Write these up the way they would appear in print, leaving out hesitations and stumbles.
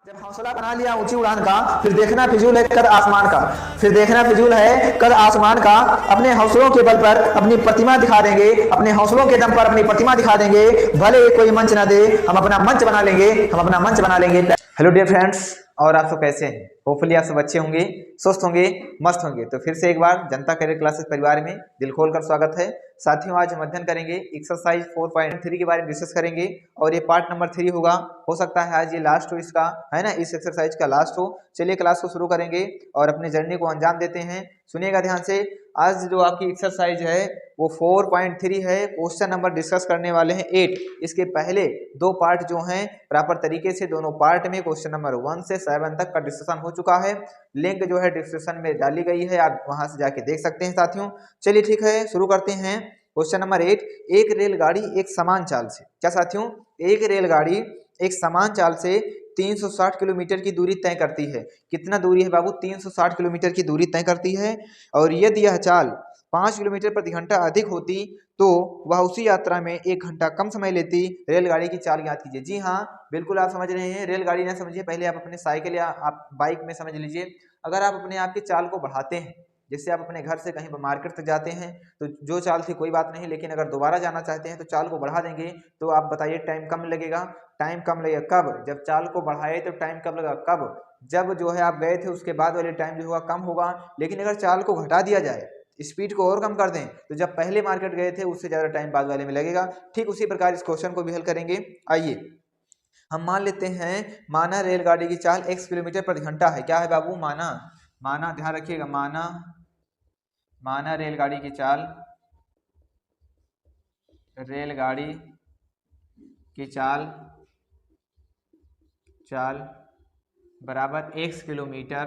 जब हौसला बना लिया ऊंची उड़ान का, फिर देखना फिजूल है कद आसमान का। फिर देखना फिजूल है कद आसमान का। अपने हौसलों के बल पर अपनी प्रतिमा दिखा देंगे, अपने हौसलों के दम पर अपनी प्रतिमा दिखा देंगे। भले कोई मंच ना दे, हम अपना मंच बना लेंगे, हम अपना मंच बना लेंगे। हेलो डियर फ्रेंड्स, और आप सब कैसे हैं? होपफुली आप सब अच्छे होंगे, स्वस्थ होंगे, मस्त होंगे। तो फिर से एक बार जनता करियर क्लासेस परिवार में दिल खोलकर स्वागत है। साथियों, आज हम अध्ययन करेंगे एक्सरसाइज 4.3 के बारे में डिस्कस करेंगे और ये पार्ट नंबर 3 होगा। हो सकता है आज ये लास्ट हो इसका, है ना, इस एक्सरसाइज का लास्ट हो। चलिए क्लास को शुरू करेंगे और अपनी जर्नी को अंजाम देते हैं। सुनिएगा ध्यान से। आज जो आपकी एक्सरसाइज है वो 4.3 है। क्वेश्चन नंबर डिस्कस करने वाले हैं 8। इसके पहले दो पार्ट जो हैं प्रॉपर तरीके से दोनों पार्ट में क्वेश्चन नंबर 1 से 7 तक का डिस्कशन हो चुका है। लिंक जो है डिस्क्रिप्शन में डाली गई है, आप वहां से जाके देख सकते हैं साथियों। चलिए ठीक है, शुरू करते हैं। क्वेश्चन नंबर 8, एक रेलगाड़ी एक समान चाल से, क्या साथियों, एक रेलगाड़ी एक समान चाल से 360 किलोमीटर की दूरी तय करती है। कितना दूरी है बाबू? 360 किलोमीटर की दूरी तय करती है। और यदि यह चाल 5 किलोमीटर प्रति घंटा अधिक होती तो वह उसी यात्रा में 1 घंटा कम समय लेती। रेलगाड़ी की चाल ज्ञात कीजिए। जी हाँ, बिल्कुल आप समझ रहे हैं। रेलगाड़ी ना समझिए, पहले आप अपने साइकिल या आप बाइक में समझ लीजिए। अगर आप अपने आप की चाल को बढ़ाते हैं, जैसे आप अपने घर से कहीं मार्केट तक जाते हैं तो जो चाल थी कोई बात नहीं, लेकिन अगर दोबारा जाना चाहते हैं तो चाल को बढ़ा देंगे, तो आप बताइए टाइम कम लगेगा। टाइम कम लगेगा कब? जब चाल को बढ़ाए तो टाइम कब लगेगा? कब? जब जो है आप गए थे उसके बाद वाले टाइम जो होगा कम होगा। लेकिन अगर चाल को घटा दिया जाए, स्पीड को और कम कर दें, तो जब पहले मार्केट गए थे उससे ज्यादा टाइम बाद वाले में लगेगा। ठीक उसी प्रकार इस क्वेश्चन को भी हल करेंगे। आइए हम मान लेते हैं, माना रेलगाड़ी की चाल x किलोमीटर प्रति घंटा है। क्या है बाबू? माना, माना ध्यान रखिएगा, माना, माना रेलगाड़ी की चाल, रेलगाड़ी की चाल बराबर x किलोमीटर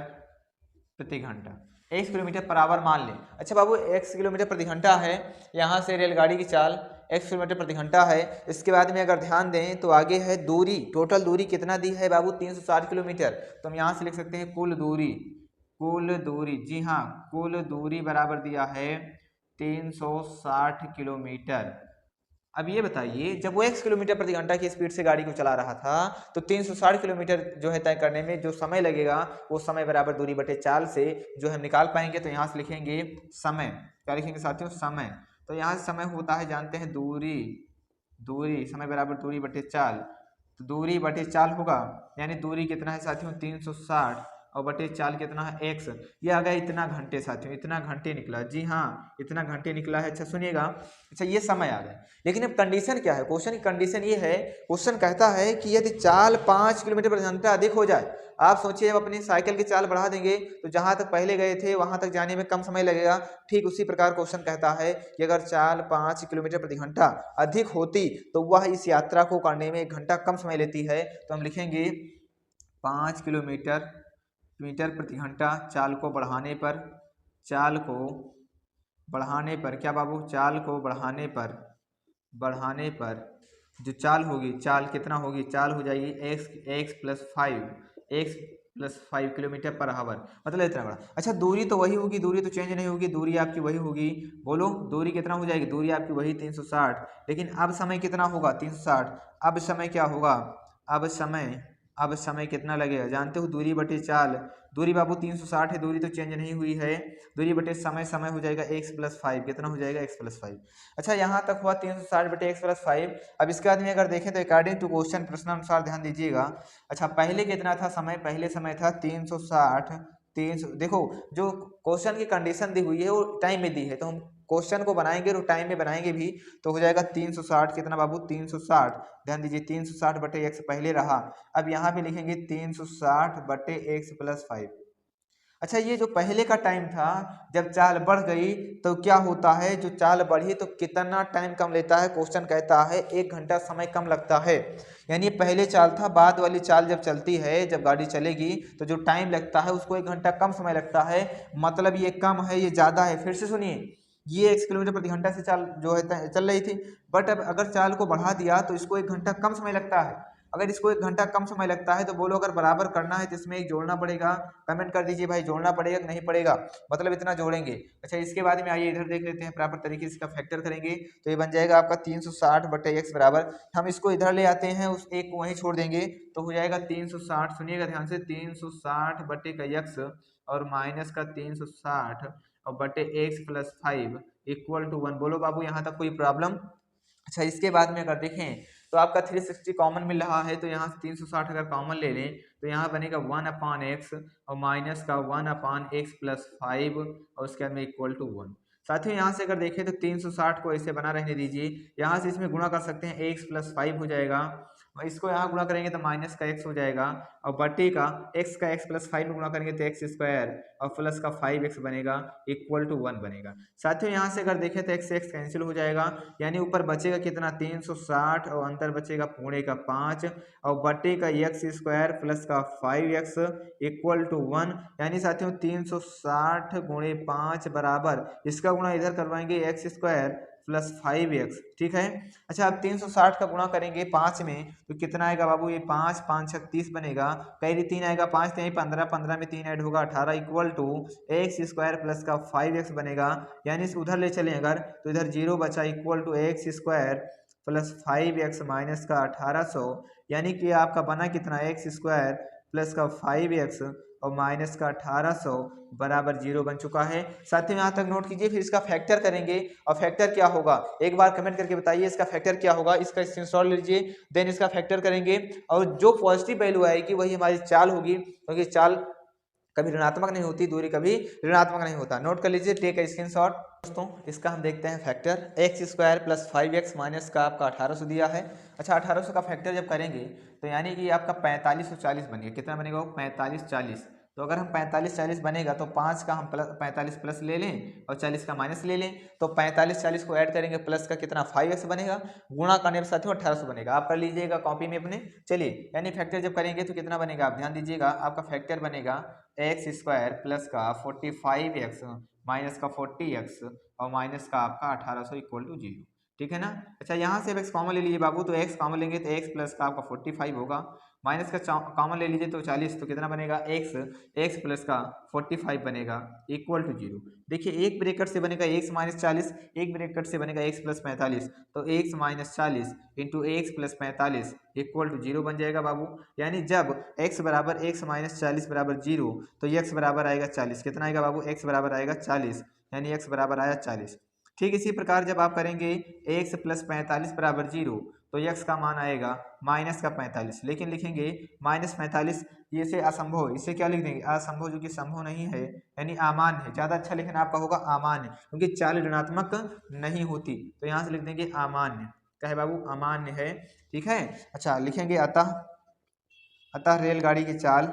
प्रति घंटा। x किलोमीटर बराबर मान लें। अच्छा बाबू, x किलोमीटर प्रति घंटा है, यहाँ से रेलगाड़ी की चाल x किलोमीटर प्रति घंटा है। इसके बाद में अगर ध्यान दें तो आगे है दूरी। टोटल दूरी कितना दी है बाबू? 360 किलोमीटर। तो हम यहाँ से लिख सकते हैं कुल दूरी, कुल दूरी, जी हाँ, कुल दूरी बराबर दिया है 360 किलोमीटर। अब ये बताइए, जब वो x किलोमीटर प्रति घंटा की स्पीड से गाड़ी को चला रहा था तो 360 किलोमीटर जो है तय करने में जो समय लगेगा वो समय बराबर दूरी बटे चाल से जो हम निकाल पाएंगे। तो यहाँ से लिखेंगे समय। क्या लिखेंगे साथियों? समय। तो यहाँ से समय होता है, जानते हैं, दूरी, दूरी, समय बराबर दूरी बटे चाल। तो दूरी बटे चाल होगा, यानी दूरी कितना है साथियों? 360 और बटे चाल कितना है? x। ये आ गया इतना घंटे साथियों, इतना घंटे निकला। जी हाँ, इतना घंटे निकला है। अच्छा सुनिएगा, अच्छा ये समय आ गया, लेकिन अब कंडीशन क्या है? क्वेश्चन की कंडीशन ये है, क्वेश्चन कहता है कि यदि चाल 5 किलोमीटर प्रति घंटा अधिक हो जाए। आप सोचिए, जब अपनी साइकिल की चाल बढ़ा देंगे तो जहां तक पहले गए थे वहां तक जाने में कम समय लगेगा। ठीक उसी प्रकार क्वेश्चन कहता है कि अगर चाल 5 किलोमीटर प्रति घंटा अधिक होती तो वह इस यात्रा को करने में 1 घंटा कम समय लेती है। तो हम लिखेंगे 5 किलोमीटर मीटर प्रति घंटा चाल को बढ़ाने पर, चाल को बढ़ाने पर, क्या बाबू? चाल को बढ़ाने पर, बढ़ाने पर जो चाल होगी, चाल कितना होगी? चाल हो जाएगी x plus 5 kilometre per hour, मतलब इतना बड़ा। अच्छा दूरी तो वही होगी, दूरी तो चेंज नहीं होगी, दूरी आपकी वही होगी। बोलो दूरी कितना हो जाएगी? दूरी आपकी वही 360, लेकिन अब समय कितना होगा? 360। अब समय क्या होगा? अब समय कितना लगेगा? जानते हो, दूरी बटे चाल। दूरी बाबू 360 है, दूरी तो चेंज नहीं हुई है। दूरी बटे समय, समय हो जाएगा x प्लस 5। कितना हो जाएगा? x plus 5। अच्छा यहाँ तक हुआ 360 बटे x प्लस 5। अब इसके बाद में अगर देखें तो अकॉर्डिंग टू क्वेश्चन, प्रश्नानुसार ध्यान दीजिएगा। अच्छा पहले कितना था समय? पहले समय था 360। 300, देखो जो क्वेश्चन की कंडीशन दी हुई है वो टाइम में दी है, तो हम क्वेश्चन को बनाएंगे और टाइम में बनाएंगे भी। तो हो जाएगा 360, कितना बाबू? 360। ध्यान दीजिए, 360 बटे x पहले रहा। अब यहाँ पे लिखेंगे 360 बटे x प्लस 5। अच्छा ये जो पहले का टाइम था, जब चाल बढ़ गई तो क्या होता है? जो चाल बढ़ी तो कितना टाइम कम लेता है? क्वेश्चन कहता है 1 घंटा समय कम लगता है। यानी पहले चाल था, बाद वाली चाल जब चलती है, जब गाड़ी चलेगी तो जो टाइम लगता है उसको 1 घंटा कम समय लगता है। मतलब ये कम है, ये ज्यादा है। फिर से सुनिए, ये x किलोमीटर प्रति घंटा से चाल जो है चल रही थी, बट अब अगर चाल को बढ़ा दिया तो इसको 1 घंटा कम समय लगता है। अगर इसको 1 घंटा कम समय लगता है तो बोलो अगर बराबर करना है तो इसमें एक जोड़ना पड़ेगा। कमेंट कर दीजिए भाई जोड़ना पड़ेगा कि नहीं पड़ेगा, मतलब इतना जोड़ेंगे। अच्छा इसके बाद में आइए इधर देख लेते हैं, प्रॉपर तरीके से इसका फैक्टर करेंगे तो ये बन जाएगा आपका 360/x बराबर, हम इसको इधर ले आते हैं, उस एक को वहीं छोड़ देंगे तो हो जाएगा 360, सुनिएगा ध्यान से, 360/x और माइनस का 360 और बटे x प्लस 5 इक्वल टू 1। बोलो बाबू यहाँ तक कोई प्रॉब्लम? अच्छा इसके बाद में अगर देखें तो आपका 360 कॉमन मिल रहा है तो यहाँ से 360 अगर कॉमन ले लें तो यहाँ बनेगा 1/x और माइनस का 1/x प्लस 5 और उसके बाद में इक्वल टू 1। साथियों यहाँ से अगर देखें तो 360 को ऐसे बना रहने दीजिए, यहाँ से इसमें गुणा कर सकते हैं, x प्लस 5 हो जाएगा और इसको यहाँ गुणा करेंगे तो माइनस का x हो जाएगा और बटे का x का x प्लस 5 में गुणा करेंगे तो x स्क्वायर और प्लस का 5x बनेगा इक्वल टू 1 बनेगा। साथियों यहाँ से अगर देखें तो x कैंसिल हो जाएगा, यानी ऊपर बचेगा कितना 360 और अंदर बचेगा पूरे का 5 और बटे का x स्क्वायर प्लस का 5x इक्वल टू 1, यानी साथियों 360 गुणे 5 बराबर इसका गुणा इधर करवाएंगे x स्क्वायर प्लस 5x, ठीक है। अच्छा अब 360 का गुणा करेंगे 5 में तो कितना आएगा बाबू, ये 5 5 36 बनेगा, कहीं 3 आएगा, 5 3 15, 15 में 3 ऐड होगा 18 equal to x square plus का 5x बनेगा, यानी इस उधर ले चलें अगर तो इधर 0 बचा equal to x square plus 5x minus का 1800, यानी कि आपका बना कितना x स्क्वायर प्लस का 5x और माइनस का 1800 बराबर 0 बन चुका है। साथियों यहाँ तक नोट कीजिए, फिर इसका फैक्टर करेंगे और फैक्टर क्या होगा एक बार कमेंट करके बताइए इसका फैक्टर क्या होगा, इसका स्क्रीनशॉट लीजिए, देन इसका फैक्टर करेंगे और जो पॉजिटिव वैल्यू आएगी वही हमारी चाल होगी, क्योंकि चाल कभी ऋणात्मक नहीं होती, दूरी कभी ऋणात्मक नहीं होता। नोट कर लीजिए, टेक अ स्क्रीनशॉट। दोस्तों इसका हम देखते हैं factor, x square plus 5x minus का आपका 1800 दिया है। अच्छा 1800 का फैक्टर जब करेंगे तो यानी कि आपका 4540 बनेगा, कितना बनेगा वो 4540, तो अगर हम 4540 बनेगा तो 5 का हम 45 प्लस ले लें और 40 का माइनस ले लें तो 45 40 को ऐड करेंगे प्लस का कितना 5x बनेगा, गुणा करने पर साथियों 1800 बनेगा, आप कर लीजिएगा कॉपी में अपने। चलिए यानी फैक्टर जब करेंगे तो कितना बनेगा, आप ध्यान दीजिएगा, आपका फैक्टर बनेगा x स्क्वायर प्लस का 45x माइनस का 40x और माइनस का आपका 1800 इक्वल टू 0, ठीक है ना। अच्छा यहाँ से अब x कॉमन ले लीजिए बाबू, तो x कॉमन लेंगे तो x प्लस का आपका 45 होगा, माइनस का कॉमन ले लीजिए तो 40, तो कितना बनेगा x प्लस का 45 बनेगा इक्वल टू 0। देखिए एक ब्रैकेट से बनेगा x माइनस 40, एक ब्रैकेट से बनेगा x प्लस 45, तो x minus 40 into x plus 45 equal to 0 बन जाएगा बाबू, यानी जब x बराबर x माइनस 40 बराबर 0 तो x बराबर आएगा 40, कितना आएगा बाबू, x बराबर आएगा 40, यानी x बराबर आया 40। ठीक इसी प्रकार जब आप करेंगे x प्लस 45 बराबर 0 तो x का मान आएगा माइनस का 45, लेकिन लिखेंगे माइनस 45, ये से असंभव, इसे क्या लिख देंगे असंभव, जो कि संभव नहीं है, यानी अमान्य है, ज़्यादा अच्छा लिखना आपका होगा अमान्य, क्योंकि चाल ऋणात्मक नहीं होती, तो यहाँ से लिख देंगे अमान्य, क्या है बाबू अमान्य है, ठीक है। अच्छा लिखेंगे अतः रेलगाड़ी की चाल,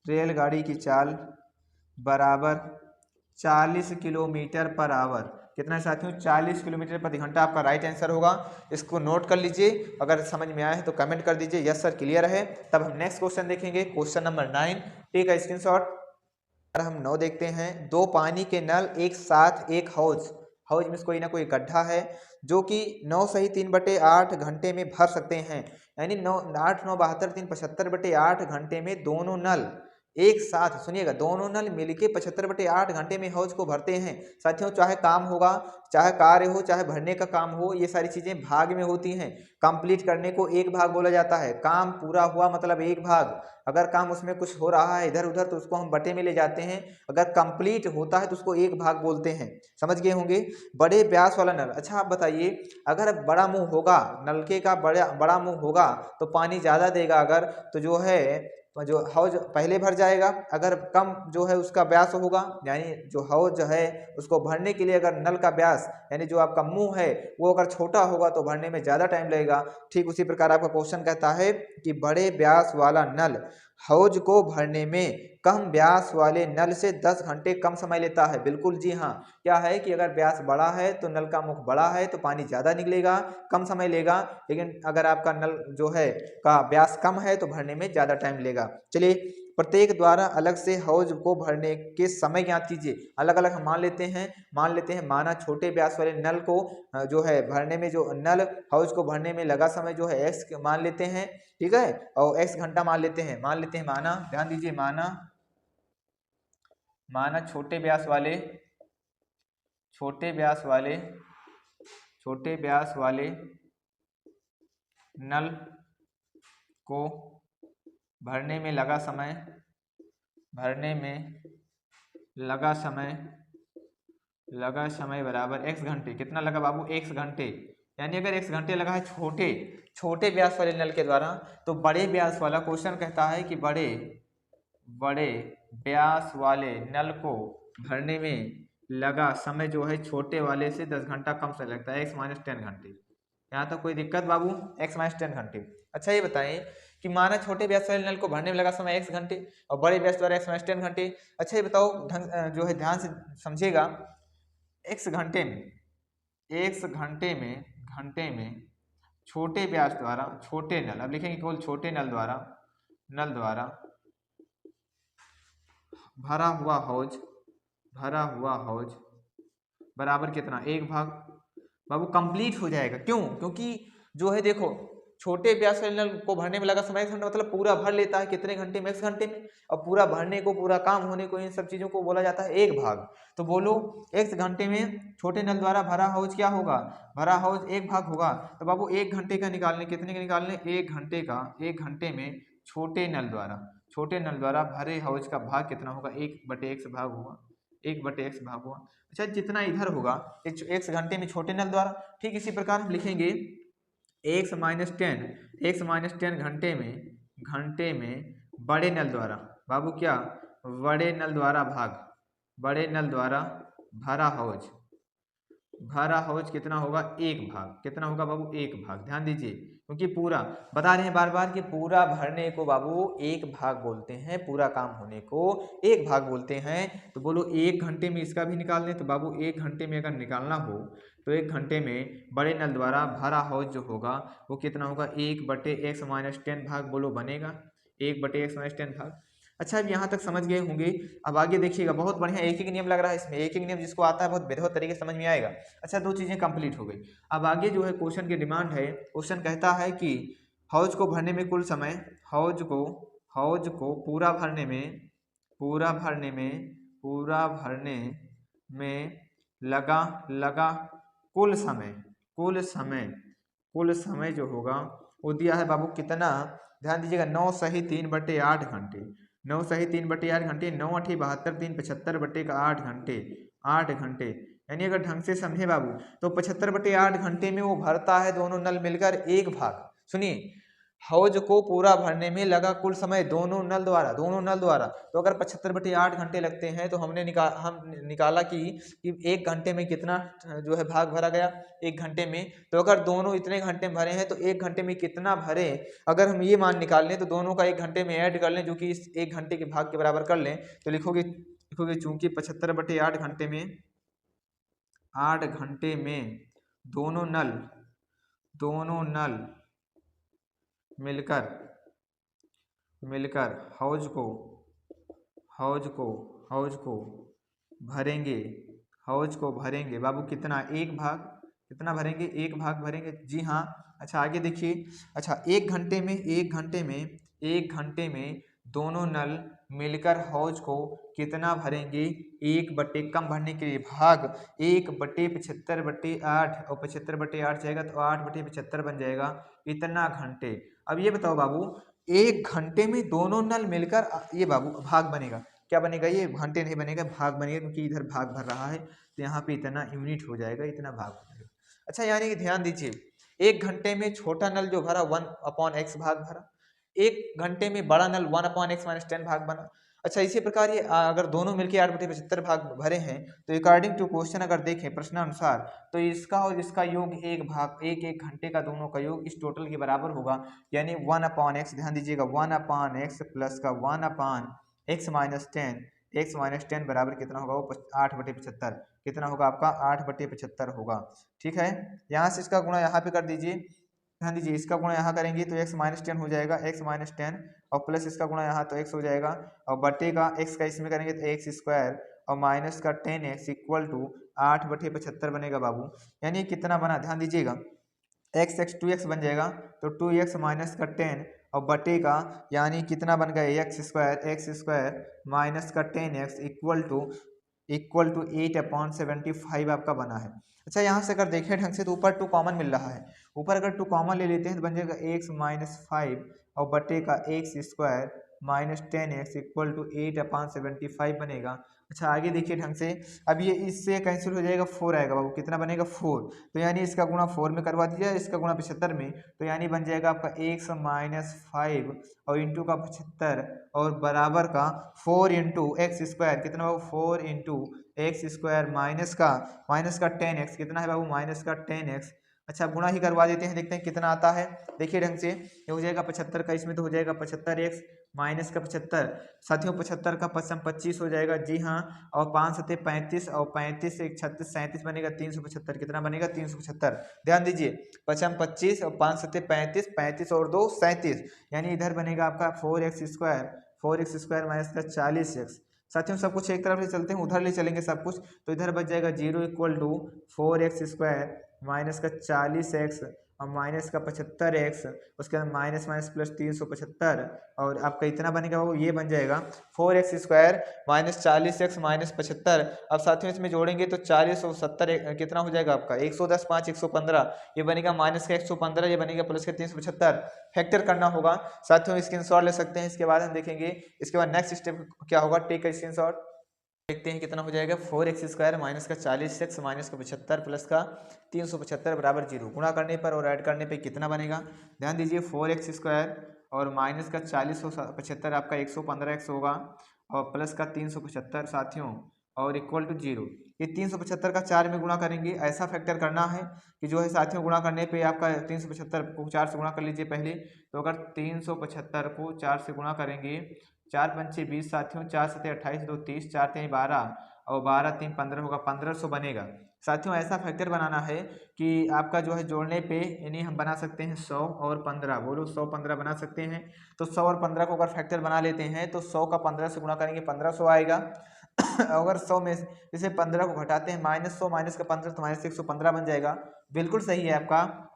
रेलगाड़ी की चाल बराबर 40 किलोमीटर पर आवर, कितना है साथियों 40 किलोमीटर प्रति घंटा आपका राइट आंसर होगा। इसको नोट कर लीजिए, अगर समझ में आया है तो कमेंट कर दीजिए यस सर क्लियर है। तब हम नेक्स्ट क्वेश्चन देखेंगे, क्वेश्चन नंबर 9, ठीक है स्क्रीनशॉट। हम 9 देखते हैं, दो पानी के नल एक साथ एक हौज में कोई ना कोई गड्ढा है जो कि 9 सही 3/8 घंटे में भर सकते हैं, यानी 8 9 72 3 75/8 घंटे में दोनों नल एक साथ, सुनिएगा दोनों नल मिलके 75/8 घंटे में हौज को भरते हैं। साथियों चाहे काम होगा, चाहे कार्य हो, चाहे भरने का काम हो, ये सारी चीजें भाग में होती हैं। कंप्लीट करने को एक भाग बोला जाता है, काम पूरा हुआ मतलब एक भाग, अगर काम उसमें कुछ हो रहा है इधर उधर तो उसको हम बटे में ले जाते हैं, अगर कंप्लीट होता है तो उसको एक भाग बोलते हैं, समझ गए होंगे। बड़े व्यास वाला नल, अच्छा आप बताइए अगर बड़ा मुंह होगा, नलके का बड़ा मुंह होगा तो पानी ज़्यादा देगा, अगर तो जो हौज पहले भर जाएगा, अगर कम जो है उसका व्यास होगा, यानी जो हौज है उसको भरने के लिए अगर नल का व्यास यानी जो आपका मुंह है वो अगर छोटा होगा तो भरने में ज़्यादा टाइम लगेगा। ठीक उसी प्रकार आपका क्वेश्चन कहता है कि बड़े व्यास वाला नल हौज को भरने में कम व्यास वाले नल से 10 घंटे कम समय लेता है। बिल्कुल जी हाँ, क्या है कि अगर व्यास बड़ा है तो नल का मुख बड़ा है तो पानी ज़्यादा निकलेगा, कम समय लेगा, लेकिन अगर आपका नल जो है का व्यास कम है तो भरने में ज़्यादा टाइम लेगा। चलिए प्रत्येक द्वारा अलग से हौज को भरने के समय ज्ञात कीजिए। अलग अलग हम मान लेते हैं माना छोटे व्यास वाले नल को जो है भरने में, जो नल हौज को भरने में लगा समय जो है एक्स मान लेते हैं, ठीक है, और एक्स घंटा मान लेते हैं माना, ध्यान दीजिए, माना छोटे व्यास वाले नल को भरने में लगा समय बराबर x घंटे। कितना लगा बाबू? x घंटे। यानी अगर x घंटे लगा है छोटे व्यास वाले नल के द्वारा, तो बड़े व्यास वाला क्वेश्चन कहता है कि बड़े व्यास वाले नल को भरने में लगा समय जो है छोटे वाले से 10 घंटा कम से लगता है, x - 10 घंटे। यहाँ तक कोई दिक्कत बाबू? x - 10 घंटे। अच्छा ये बताएं कि माना छोटे व्यास वाले नल को भरने में लगा समय x घंटे और बड़े व्यास द्वारा x - 10 घंटे। अच्छा ये बताओ, जो है ध्यान से समझिएगा, x घंटे में छोटे व्यास द्वारा, छोटे नल, अब लिखेंगे केवल छोटे नल द्वारा भरा हुआ हौज बराबर कितना? 1 भाग। बाबू कंप्लीट हो जाएगा। क्यों? क्योंकि जो है देखो, छोटे व्यास वाले नल को भरने में लगा समय x घंटा, मतलब पूरा भर लेता है कितने घंटे में? x घंटे में। और पूरा भरने को, पूरा काम होने को, इन सब चीजों को बोला जाता है 1 भाग। तो बोलो x घंटे में छोटे नल द्वारा भरा हौज क्या होगा? भरा हौज 1 भाग होगा। तो बाबू 1 घंटे का निकालने, कितने का निकालने? 1 घंटे में छोटे नल द्वारा भरे हौज का भाग कितना होगा? 1/x भाग होगा, 1/x भाग हुआ। अच्छा जितना इधर होगा x घंटे में छोटे नल द्वारा, ठीक इसी प्रकार हम लिखेंगे x - 10 घंटे में बड़े नल द्वारा, बाबू क्या? बड़े नल द्वारा भरा हौज कितना होगा? 1 भाग। कितना होगा बाबू? 1 भाग। ध्यान दीजिए, क्योंकि पूरा बता रहे हैं बार बार कि पूरा भरने को बाबू 1 भाग बोलते हैं, पूरा काम होने को 1 भाग बोलते हैं। तो बोलो 1 घंटे में इसका भी निकाल लें, तो बाबू 1 घंटे में अगर निकालना हो तो 1 घंटे में बड़े नल द्वारा भरा हौज जो होगा वो कितना होगा? 1/x - 10 भाग। बोलो बनेगा 1/x - 10 भाग। अच्छा अब यहाँ तक समझ गए होंगे। अब आगे देखिएगा, बहुत बढ़िया एक नियम लग रहा है इसमें। एक नियम जिसको आता है बहुत बेहतर तरीके से समझ में आएगा। अच्छा 2 चीजें कंप्लीट हो गई। अब आगे जो है क्वेश्चन की डिमांड है, क्वेश्चन कहता है कि हौज को भरने में कुल समय, हौज को पूरा भरने में लगा कुल समय जो होगा वो दिया है बाबू कितना? ध्यान दीजिएगा, 9 सही 3/8 घंटे। 9 सही 3/8 घंटे, 9 8 72 3 75/8 घंटे, 8 घंटे। यानी अगर ढंग से समझे बाबू तो 75/8 घंटे में वो भरता है दोनों नल मिलकर 1 भाग। सुनिए, हौज को पूरा भरने में लगा कुल समय दोनों नल द्वारा। तो अगर 75/8 घंटे लगते हैं तो हम निकाला कि 1 घंटे में कितना जो है भाग भरा गया 1 घंटे में। तो अगर दोनों इतने घंटे में भरे हैं तो 1 घंटे में कितना भरे, अगर हम ये मान निकाल लें तो दोनों का 1 घंटे में ऐड कर लें, जो कि इस 1 घंटे के भाग के बराबर कर लें, तो लिखोगे चूंकि 75/8 घंटे में 8 घंटे में दोनों नल मिलकर हौज को भरेंगे बाबू कितना? 1 भाग। कितना भरेंगे? 1 भाग भरेंगे। जी हाँ। अच्छा आगे देखिए। अच्छा 1 घंटे में दोनों नल मिलकर हौज को कितना भरेंगे? 1/, कम भरने के लिए भाग 1/75/8, और 75/8 जाएगा तो 8/75 बन जाएगा, इतना घंटे। अब ये बताओ बाबू, 1 घंटे में दोनों नल मिलकर, ये बाबू भाग बनेगा। क्या बनेगा? ये घंटे नहीं बनेगा, भाग बनेगा, क्योंकि इधर भाग भर रहा है तो यहाँ पे इतना यूनिट हो जाएगा, इतना भाग हो जाएगा। अच्छा यानी कि ध्यान दीजिए, 1 घंटे में छोटा नल जो भरा 1/x भाग भरा, 1 घंटे में बड़ा नल 1/x - 10 भाग बना। अच्छा इसी प्रकार ये अगर दोनों मिलकर 8/75 भाग भरे हैं तो अकॉर्डिंग टू क्वेश्चन अगर देखें प्रश्नानुसार, तो इसका और इसका योग 1 भाग 1 घंटे का दोनों का योग इस टोटल के बराबर होगा। यानी 1/x, ध्यान दीजिएगा, 1/x प्लस का 1/x - 10 बराबर कितना होगा? वो 8/75। कितना होगा आपका? 8/75 होगा। ठीक है, यहाँ से इसका गुणा यहाँ पे कर दीजिए, ध्यान दीजिए इसका गुणा यहाँ करेंगे तो x माइनस 10 हो जाएगा, x माइनस 10 और प्लस इसका गुणा यहाँ तो x हो जाएगा और बटे का x का इसमें करेंगे तो x स्क्वायर और माइनस का 10x इक्वल टू 8/75 बनेगा बाबू। यानी कितना बना ध्यान दीजिएगा, x 2x बन जाएगा तो 2x माइनस का 10 और बटे का यानी कितना बन गया x स्क्वायर माइनस का 10x इक्वल टू 8/75 आपका बना है। अच्छा यहाँ से अगर देखें ढंग से तो ऊपर 2 कॉमन मिल रहा है, ऊपर अगर 2 कॉमन ले लेते हैं तो बन जाएगा x माइनस 5 और बटे का x square minus 10x equal to 8/75 बनेगा। अच्छा आगे देखिए ढंग से, अब ये इससे कैंसिल हो जाएगा, 4 आएगा बाबू, कितना बनेगा 4, तो यानी इसका गुणा 4 में करवा दीजिए, इसका गुणा 75 में, तो यानी बन जाएगा आपका x माइनस 5 और इंटू का 75 और बराबर का 4 इंटू एक्स स्क्वायर, कितना बाबू 4 इंटू एक्स स्क्वायर माइनस का 10x, कितना है बाबू माइनस का 10x। अच्छा गुणा ही करवा देते हैं, देखते हैं कितना आता है। देखिए ढंग से ये हो जाएगा 75 का, इसमें तो हो जाएगा 75x माइनस का 75, साथियों 75 का 25 हो जाएगा, जी हाँ, और 5 सत्ते 35 और 35 से 36 37 बनेगा 375, कितना बनेगा 375। ध्यान दीजिए 25 और 5 सत्ते 35, 35 और 2 37, यानी इधर बनेगा आपका 4x स्क्वायर माइनस का 40x। साथियों सब कुछ एक तरफ ले चलते हैं, उधर ले चलेंगे सब कुछ, तो इधर बच जाएगा 0 equal to 4x square minus का 40x और माइनस का 75x, उसके बाद माइनस माइनस प्लस 375 और आपका इतना बनेगा वो ये बन जाएगा 4x square minus 40x minus 75। अब साथियों इसमें जोड़ेंगे तो 40 और 70 कितना हो जाएगा आपका 110 5 115, ये बनेगा माइनस का 115, ये बनेगा प्लस का 375। फैक्टर करना होगा साथियों, स्क्रीनशॉट ले सकते हैं, इसके बाद हम देखेंगे इसके बाद नेक्स्ट स्टेप क्या होगा, टेक का स्क्रीनशॉट। देखते हैं कितना हो जाएगा 4x स्क्वायर माइनस का 40x माइनस का 75 प्लस का 375 बराबर 0, गुणा करने पर और ऐड करने पे कितना बनेगा। ध्यान दीजिए 4x स्क्वायर और माइनस का 40 और 75 आपका 115x होगा और प्लस का 375 साथियों और इक्वल टू 0। ये 375 का 4 में गुणा करेंगे, ऐसा फैक्टर करना है कि जो है साथियों गुणा करने पे आपका 375 को 4 से गुणा कर लीजिए पहले, तो अगर 375 को 4 से गुणा करेंगे, 4 पंचे 20 साथियों, 4 सत्ते 28 2 30, 4 3 12 और 12 3 15 होगा, 1500 बनेगा। साथियों ऐसा फैक्टर बनाना है कि आपका जो है जोड़ने पे यानी हम बना सकते हैं 100 और 15, बोलो 100 15 बना सकते हैं, तो 100 और 15 को अगर फैक्टर बना लेते हैं तो 100 का 15 से गुणा करेंगे 1500 आएगा। अगर 100 में जैसे 15 को घटाते हैं -100 माइनस का 15 तो माइनस 115 बन जाएगा। बिल्कुल सही है आपका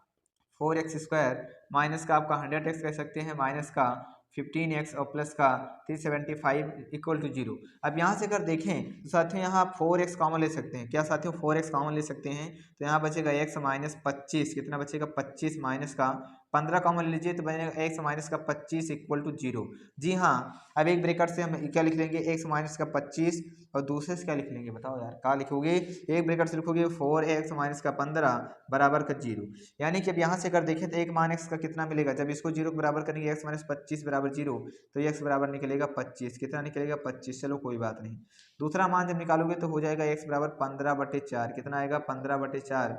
4x स्क्वायर माइनस का आपका 100x कह सकते हैं माइनस का 15x और प्लस का 375 इक्वल टू 0। अब यहाँ से अगर देखें तो साथियों यहाँ आप 4x कॉमन ले सकते हैं, क्या साथियों 4x कॉमन ले सकते हैं, तो यहाँ बचेगा x माइनस 25, कितना बचेगा 25 माइनस का 15 कॉमन लीजिए तो बनेगा x माइनस का 25 इक्वल टू 0। जी हाँ, अब एक ब्रेकेट से हम क्या लिख लेंगे x माइनस का 25 और दूसरे से क्या लिख लेंगे बताओ यार, क्या लिखोगे, एक ब्रेकेट से लिखोगे 4x माइनस का 15 बराबर का 0। यानी कि अब यहाँ से अगर देखें तो 1 मान x का कितना मिलेगा, जब इसको 0 के बराबर करेंगे x माइनस 25 बराबर 0 तो x बराबर निकलेगा 25, कितना निकलेगा 25, चलो कोई बात नहीं। दूसरा मान जब निकालोगे तो हो जाएगा x बराबर 15/4, कितना आएगा 15/4,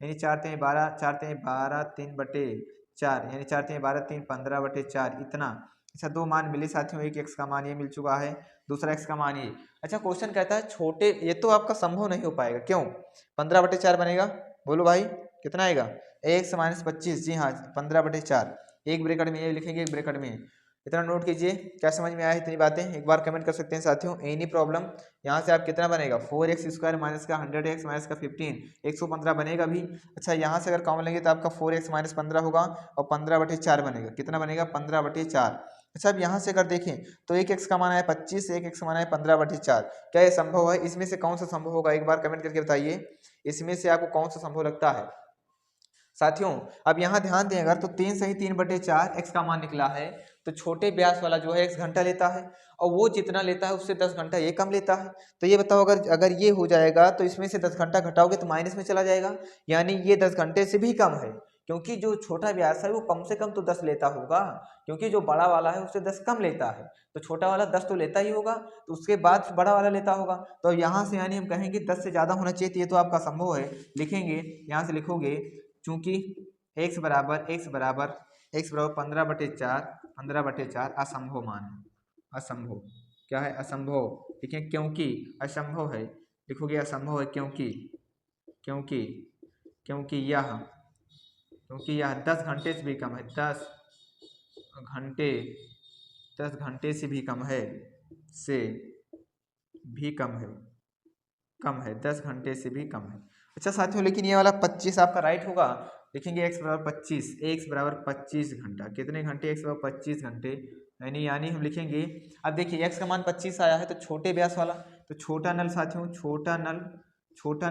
यानी 4 3 12 4 3 12 3/4, यानी 4 3 12 3 15/4 इतना। अच्छा दो मान मिले साथियों, एक x का मान ये मिल चुका है, दूसरा x का मान ये। अच्छा क्वेश्चन कहता है छोटे, ये तो आपका संभव नहीं हो पाएगा, क्यों 15/4 बनेगा, बोलो भाई कितना आएगा x माइनस 25, जी हाँ 15/4, एक ब्रैकेट में ये लिखेंगे एक ब्रैकेट में, इतना नोट कीजिए। क्या समझ में आया इतनी बातें, एक बार कमेंट कर सकते हैं साथियों, एनी प्रॉब्लम। यहाँ से आप कितना बनेगा 4x स्क्वायर माइनस का 100x माइनस का 15 115 बनेगा भी। अच्छा यहाँ से अगर कॉमन लेंगे तो आपका 4x माइनस 15 होगा और 15/4 बनेगा, कितना बनेगा 15/4। अच्छा अब यहाँ से अगर देखें तो एक x का मान है 25, एक x का मान है 15/4, क्या ये संभव है, इसमें से कौन सा संभव होगा, एक बार कमेंट करके बताइए, इसमें से आपको कौन सा संभव लगता है साथियों। अब यहाँ ध्यान दें अगर तो 3 सही 3/4 x का मान निकला है, तो छोटे व्यास वाला जो है x घंटा लेता है और वो जितना लेता है उससे 10 घंटा ये कम लेता है। तो ये बताओ अगर ये हो जाएगा तो इसमें से 10 घंटा घटाओगे तो माइनस में चला जाएगा, यानी ये 10 घंटे से भी कम है, क्योंकि जो छोटा व्यास है वो कम से कम तो 10 लेता होगा, क्योंकि जो बड़ा वाला है उससे 10 कम लेता है, तो छोटा वाला 10 तो लेता ही होगा, तो उसके बाद बड़ा वाला लेता होगा। तो यहाँ से यानी हम कहेंगे 10 से ज़्यादा होना चाहिए, तो ये तो आपका संभव है। लिखेंगे यहाँ से लिखोगे चूंकि x बराबर 15/4 असंभव मान है, असंभव क्या है असंभव, ठीक है, क्योंकि असंभव है, लिखोगे असंभव है क्योंकि यह क्योंकि यह 10 घंटे से भी कम है, 10 घंटे से भी कम है, से भी कम है, 10 घंटे से भी कम है। अच्छा साथियों, लेकिन ये वाला 25 आपका राइट होगा। लिखेंगे x बराबर 25, x बराबर 25 घंटा। कितने घंटे? x बराबर 25 घंटे, यानी हम लिखेंगे, अब देखिए x का मान 25 आया है तो छोटे व्यास वाला, तो छोटा नल साथियों, छोटा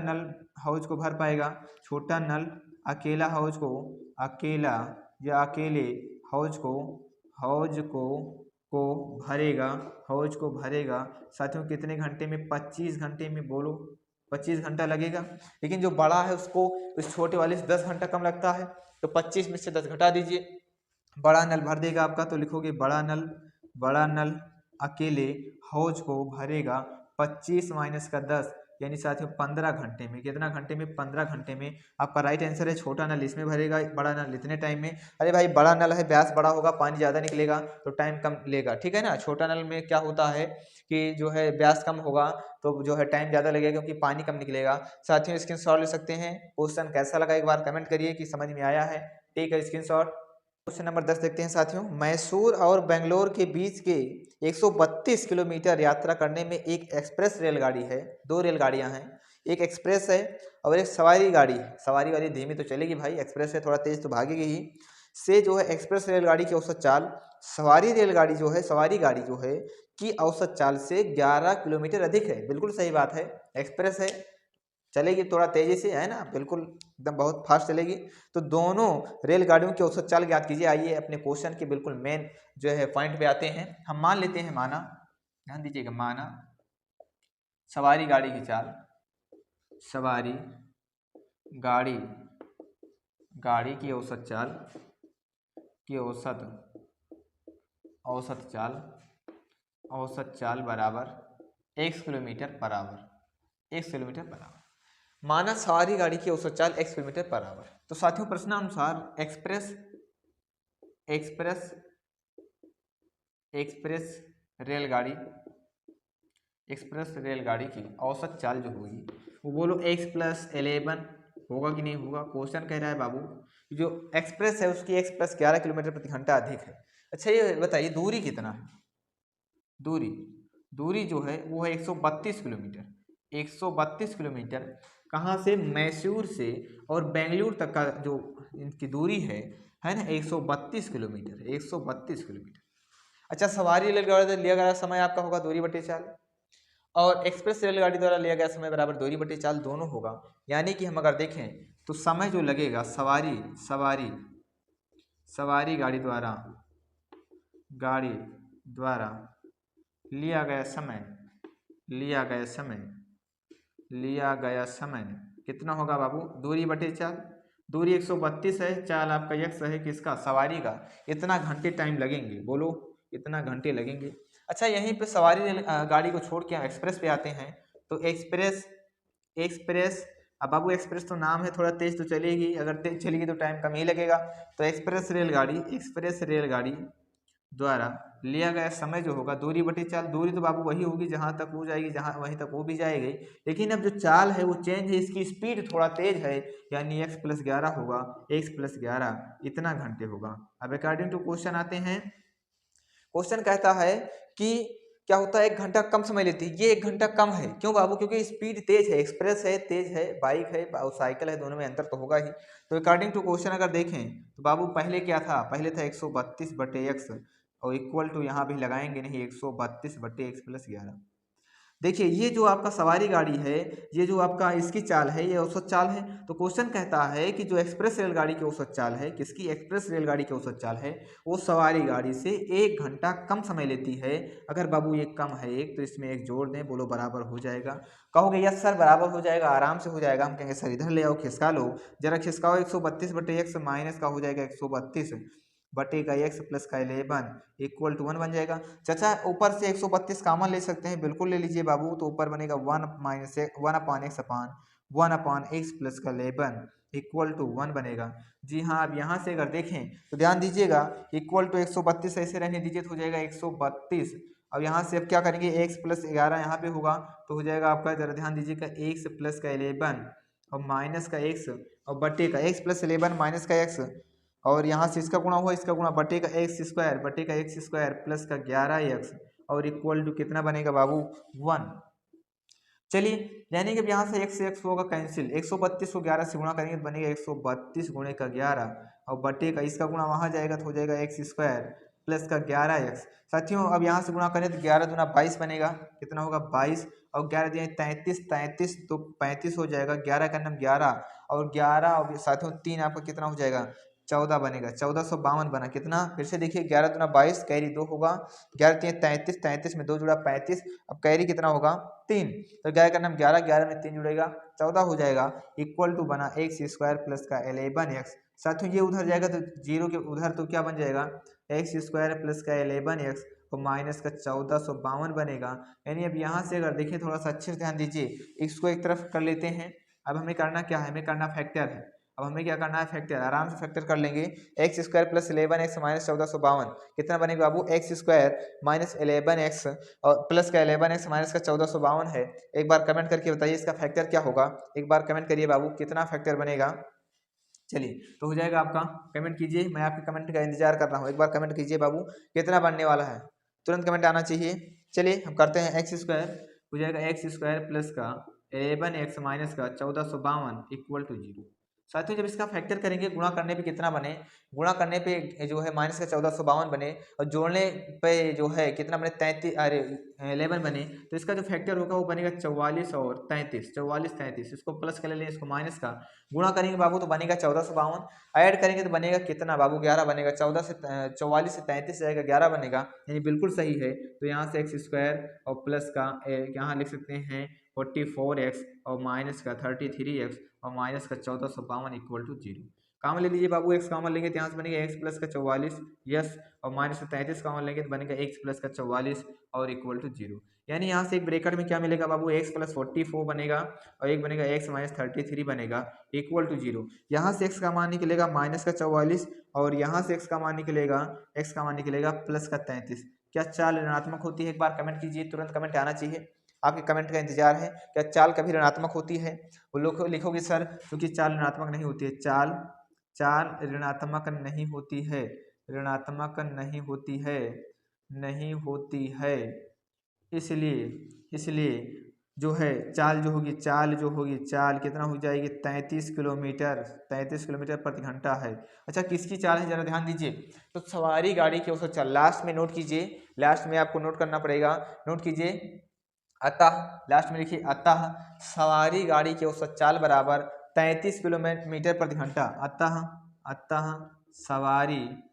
नल हाउस को भर पाएगा। छोटा नल अकेले हाउस को भरेगा साथियों कितने घंटे में? 25 घंटे में। बोलो 25 घंटा लगेगा। लेकिन जो बड़ा है उसको उस छोटे वाले से 10 घंटा कम लगता है, तो 25 में से 10 घटा दीजिए, बड़ा नल भर देगा आपका। तो लिखोगे बड़ा नल अकेले हाउस को भरेगा 25 माइनस का 10, यानी साथियों 15 घंटे में। कितना घंटे में? 15 घंटे में। आपका राइट आंसर है छोटा नल इसमें भरेगा, बड़ा नल इतने टाइम में। अरे भाई बड़ा नल है, व्यास बड़ा होगा, पानी ज़्यादा निकलेगा तो टाइम कम लेगा, ठीक है ना। छोटा नल में क्या होता है कि जो है व्यास कम होगा तो जो है टाइम ज़्यादा लगेगा क्योंकि पानी कम निकलेगा। साथियों स्क्रीनशॉट ले सकते हैं। क्वेश्चन कैसा लगा एक बार कमेंट करिए कि समझ में आया है, ठीक है। स्क्रीनशॉट। क्वेश्चन नंबर 10 देखते हैं साथियों। मैसूर और बेंगलोर के बीच के 132 किलोमीटर यात्रा करने में एक एक्सप्रेस रेलगाड़ी है, 2 रेलगाड़ियां हैं, एक एक्सप्रेस है और एक सवारी गाड़ी है। सवारी वाली धीमी तो चलेगी भाई, एक्सप्रेस है थोड़ा तेज तो भागेगी ही। से जो है एक्सप्रेस रेलगाड़ी की औसत चाल सवारी गाड़ी जो है की औसत चाल से 11 किलोमीटर अधिक है। बिल्कुल सही बात है, एक्सप्रेस है चलेगी थोड़ा तेजी से, है ना, बिल्कुल एकदम बहुत फास्ट चलेगी। तो दोनों रेलगाड़ियों की औसत चाल ज्ञात कीजिए। आइए अपने क्वेश्चन के बिल्कुल मेन जो है पॉइंट पे आते हैं। हम मान लेते हैं, माना, ध्यान दीजिएगा, माना सवारी गाड़ी की चाल, सवारी गाड़ी की औसत चाल बराबर 1 किलोमीटर पर आवर। माना सवारी गाड़ी की औसत चाल 1 किलोमीटर पर आवर। तो साथियों प्रश्नानुसार एक्सप्रेस रेलगाड़ी की औसत चाल जो होगी वो बोलो x+11 होगा कि नहीं होगा। क्वेश्चन कह रहा है बाबू जो एक्सप्रेस है उसकी x+11 किलोमीटर प्रति घंटा अधिक है। अच्छा ये बताइए दूरी कितना है? दूरी जो है वो है 132 किलोमीटर। कहाँ से? मैसूर से और बेंगलुरु तक का जो इनकी दूरी है ना 132 किलोमीटर। अच्छा सवारी रेलगाड़ी द्वारा लिया गया समय आपका होगा दूरी बटे चाल, और एक्सप्रेस रेलगाड़ी द्वारा लिया गया समय बराबर दूरी बटे चाल दोनों होगा। यानी कि हम अगर देखें तो समय जो लगेगा सवारी गाड़ी द्वारा लिया गया समय कितना होगा बाबू? दूरी बटे चाल। दूरी 132 है, चाल आपका x है किसका? सवारी का। इतना घंटे टाइम लगेंगे, बोलो इतना घंटे लगेंगे। अच्छा यहीं पे सवारी गाड़ी को छोड़ के हम एक्सप्रेस पे आते हैं। तो एक्सप्रेस अब बाबू एक्सप्रेस तो नाम है, थोड़ा तेज तो चलेगी, अगर तेज चलेगी तो टाइम कम ही लगेगा। तो एक्सप्रेस रेलगाड़ी द्वारा लिया गया समय जो होगा दूरी बटे चाल। दूरी तो बाबू वही होगी जहां तक वो जाएगी, जहां वहीं तक वो भी जाएगी, लेकिन अब जो चाल है वो चेंज है, इसकी स्पीड थोड़ा तेज है, यानी x+11 होगा, x+11 इतना घंटे होगा। अब अकॉर्डिंग टू क्वेश्चन आते हैं। क्वेश्चन कहता है कि क्या होता है 1 घंटा कम समय लेती है, ये 1 घंटा कम है। क्यों बाबू? क्योंकि स्पीड तेज है, एक्सप्रेस है तेज है, बाइक है और साइकिल है, दोनों में अंतर तो होगा ही। तो अकॉर्डिंग टू क्वेश्चन अगर देखें तो बाबू पहले क्या था? पहले था 132 बटे x और इक्वल टू यहाँ भी लगाएंगे नहीं 132 बटे x+11। देखिए ये जो आपका सवारी गाड़ी है, ये जो आपका इसकी चाल है ये औसत चाल है। तो क्वेश्चन कहता है कि जो एक्सप्रेस रेलगाड़ी की औसत चाल है, किसकी? एक्सप्रेस रेलगाड़ी की औसत चाल है, वो सवारी गाड़ी से 1 घंटा कम समय लेती है। अगर बाबू ये कम है 1 तो इसमें 1 जोड़ दें, बोलो बराबर हो जाएगा। कहोगे यस सर बराबर हो जाएगा, आराम से हो जाएगा। हम कहेंगे सर इधर ले आओ, खिसका लो, जरा खिसकाओ। 132 बटे x माइनस का हो जाएगा 132 बटे का x प्लस का 11 इक्वल टू 1 बन जाएगा। चाचा ऊपर से 132 कॉमन ले सकते हैं, बिल्कुल ले लीजिए बाबू। तो ऊपर बनेगा 1/x प्लस का 11 इक्वल टू 1 बनेगा। जी हाँ, अब यहाँ से अगर देखें तो ध्यान दीजिएगा, इक्वल टू 132 ऐसे रहने दीजिए तो हो जाएगा 132। अब यहाँ से अब क्या करेंगे x+11 यहाँ पे होगा तो हो जाएगा आपका, जरा ध्यान दीजिएगा, x प्लस का 11 और माइनस का x और बटे का x प्लस 11 माइनस का x, और यहाँ से इसका गुणा हुआ, इसका गुणा बटे का एक्स स्क्वायर प्लस का 11x और इक्वल टू कितना बनेगा बाबू 1। चलिए यानी कि अब यहाँ से x होगा कैंसिल, 132 को 11 से गुणा करेंगे तो बनेगा 132 गुणे का 11 और बटे का इसका गुणा वहाँ जाएगा तो हो जाएगा एक्स स्क्वायर प्लस का 11x। साथियों अब यहाँ से गुणा करें तो 11 दूना 22 बनेगा, कितना होगा 22 और 11 दिए 33 तो 35 हो जाएगा, 11 का नाम 11 और 11 और साथियों 3 आपका कितना हो जाएगा 14 बनेगा, 1452 बना। कितना फिर से देखिए 11 दूना 22 कैरी 2 होगा, 11 3 33, 33 में 2 जुड़ा 35, अब कैरी कितना होगा 3, तो 11 का नाम 11, 11 में 3 जुड़ेगा 14 हो जाएगा, इक्वल टू बना एक्स स्क्वायर प्लस का 11x। साथियों ये उधर जाएगा तो जीरो के उधर तो क्या बन जाएगा एक्स स्क्वायर प्लस का 11x और माइनस का 1452 बनेगा। यानी अब यहाँ से अगर देखें थोड़ा सा अच्छे से ध्यान दीजिए, इसको एक तरफ कर लेते हैं। अब हमें करना क्या है, हमें करना फैक्टर है। अब हमें क्या करना है फैक्टर, आराम से फैक्टर कर लेंगे। X square plus 11x minus 1452 कितना बनेगा बाबू, एक्स स्क्वायर माइनस 11x और प्लस का 11x माइनस का 1452 है। एक बार कमेंट करके बताइए इसका फैक्टर क्या होगा, एक बार कमेंट करिए बाबू कितना फैक्टर बनेगा। चलिए तो हो जाएगा आपका, कमेंट कीजिए, मैं आपके कमेंट का इंतजार कर रहा हूँ। एक बार कमेंट कीजिए बाबू कितना बनने वाला है, तुरंत कमेंट आना चाहिए। चलिए हम करते हैं, एक्स स्क्वायर हो जाएगा एक्स स्क्वायर प्लस का 11x माइनस का 1452 इक्वल टू 0। साथियों जब इसका फैक्टर करेंगे गुणा करने पे कितना बने, गुणा करने पे जो है माइनस का 1452 बने और जोड़ने पे जो है कितना बने 11 बने, तो इसका जो फैक्टर होगा वो बनेगा 44 और 33, 44 33, इसको प्लस कर ले, इसको माइनस का गुणा करेंगे बाबू तो बनेगा 1452, ऐड करेंगे तो बनेगा कितना बाबू 11 बनेगा, 44 से 33 जाएगा 11 बनेगा, यानी बिल्कुल सही है। तो यहाँ से एक्स स्क्वायर और प्लस का यहाँ लिख सकते हैं 44x और माइनस का 33x और माइनस का 1452 इक्वल टू 0। कॉमन ले लीजिए बाबू, x कॉमन लेंगे तो यहाँ से बनेगा x प्लस का 44 यस और माइनस का 33 कॉमन लेंगे तो बनेगा x प्लस का 44 और इक्वल टू 0। यानी यहाँ से एक ब्रेकेट में क्या मिलेगा बाबू, x प्लस 44 बनेगा और एक बनेगा x माइनस 33 बनेगा इक्वल टू 0। यहाँ से x का मान निकलेगा माइनस का 44 और यहाँ से x का मान निकलेगा प्लस का 33। क्या चाल ऋणात्मक होती है, एक बार कमेंट कीजिए, तुरंत कमेंट आना चाहिए, आपके कमेंट का इंतजार है। क्या चाल कभी ऋणात्मक होती है, वो लोग लिखोगे सर क्योंकि चाल ऋणात्मक नहीं होती है, चाल ऋणात्मक नहीं होती है, ऋणात्मक नहीं होती है। इसलिए जो है चाल जो होगी चाल कितना हो जाएगी 33 किलोमीटर प्रति घंटा है। अच्छा किसकी चाल है जरा ध्यान दीजिए, तो सवारी गाड़ी की औसत चाल, लास्ट में नोट कीजिए, लास्ट में आपको नोट करना पड़ेगा, नोट कीजिए, अतः लास्ट में लिखिए अतः सवारी गाड़ी की औसत चाल बराबर 33 किलोमीटर प्रति घंटा। अतः